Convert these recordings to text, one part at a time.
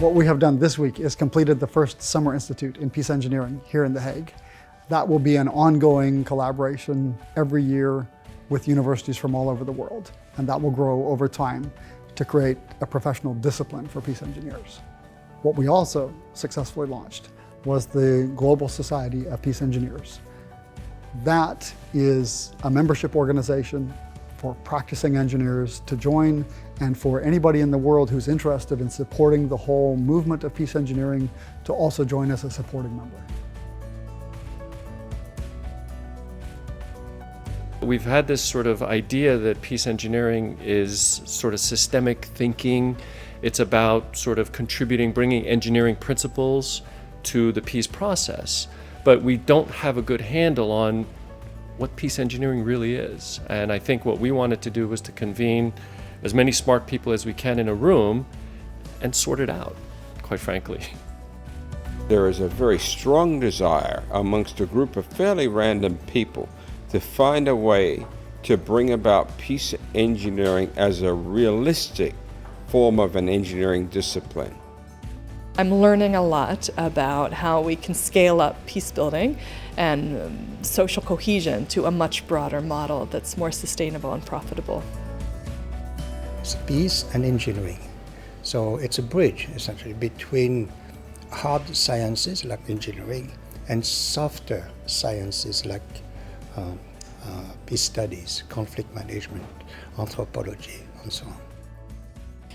What we have done this week is completed the first Summer Institute in Peace Engineering here in The Hague. That will be an ongoing collaboration every year with universities from all over the world, and that will grow over time to create a professional discipline for peace engineers. What we also successfully launched was the Global Society of Peace Engineers. That is a membership organization for practicing engineers to join, and for anybody in the world who's interested in supporting the whole movement of peace engineering to also join as a supporting member. We've had this sort of idea that peace engineering is sort of systemic thinking. It's about sort of contributing, bringing engineering principles to the peace process. But we don't have a good handle on what peace engineering really is. And I think what we wanted to do was to convene as many smart people as we can in a room and sort it out, quite frankly. There is a very strong desire amongst a group of fairly random people to find a way to bring about peace engineering as a realistic form of an engineering discipline. I'm learning a lot about how we can scale up peace building and social cohesion to a much broader model that's more sustainable and profitable. It's peace and engineering. So it's a bridge, essentially, between hard sciences like engineering and softer sciences like peace studies, conflict management, anthropology, and so on.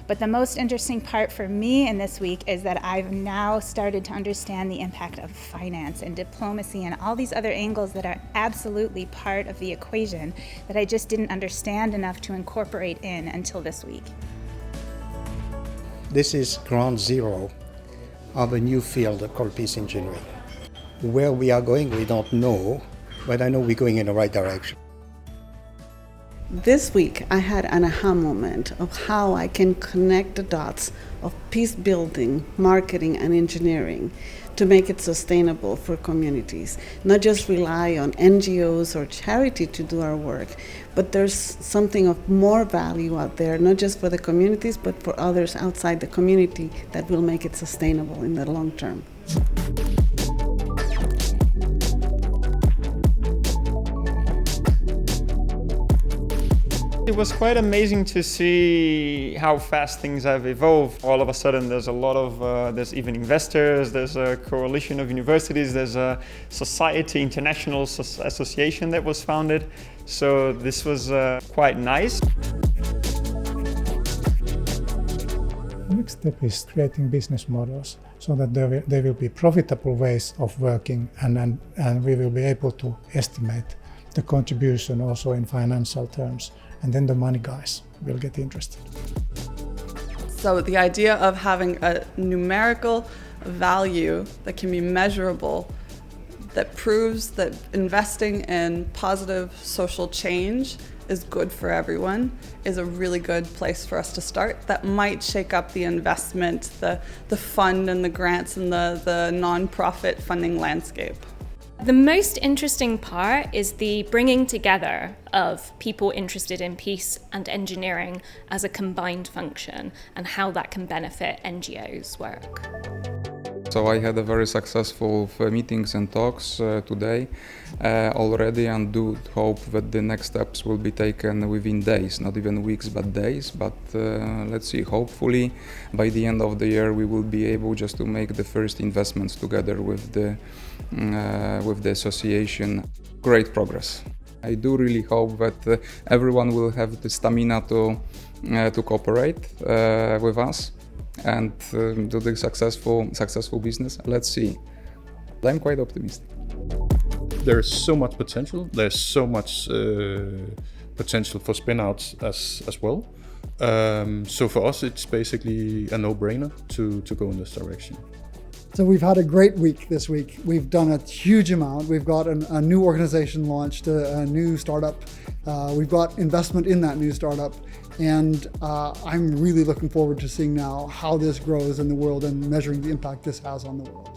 But the most interesting part for me in this week is that I've now started to understand the impact of finance and diplomacy and all these other angles that are absolutely part of the equation that I just didn't understand enough to incorporate in until this week. This is ground zero of a new field called peace engineering. Where we are going, we don't know, but I know we're going in the right direction. This week, I had an aha moment of how I can connect the dots of peace building, marketing, and engineering to make it sustainable for communities. Not just rely on NGOs or charity to do our work, but there's something of more value out there, not just for the communities, but for others outside the community that will make it sustainable in the long term. It was quite amazing to see how fast things have evolved. All of a sudden there's a lot of, there's even investors, there's a coalition of universities, there's a society, international association that was founded. So this was quite nice. The next step is creating business models so that there will be profitable ways of working, and we will be able to estimate the contribution also in financial terms. And then the money guys will get interested. So the idea of having a numerical value that can be measurable, that proves that investing in positive social change is good for everyone, is a really good place for us to start. That might shake up the investment, the fund and the grants and the non-profit funding landscape. The most interesting part is the bringing together of people interested in peace and engineering as a combined function and how that can benefit NGOs' work. So I had a very successful meetings and talks today already, and do hope that the next steps will be taken within days, not even weeks but days. But let's see, hopefully by the end of the year we will be able just to make the first investments together with the association. Great progress. I do really hope that everyone will have the stamina to cooperate with us and do the successful business. Let's see. I'm quite optimistic. There's so much potential. There's so much potential for spin-outs as well. So for us, it's basically a no-brainer to go in this direction. So we've had a great week this week. We've done a huge amount. We've got a new organization launched, a new startup. We've got investment in that new startup. And I'm really looking forward to seeing now how this grows in the world and measuring the impact this has on the world.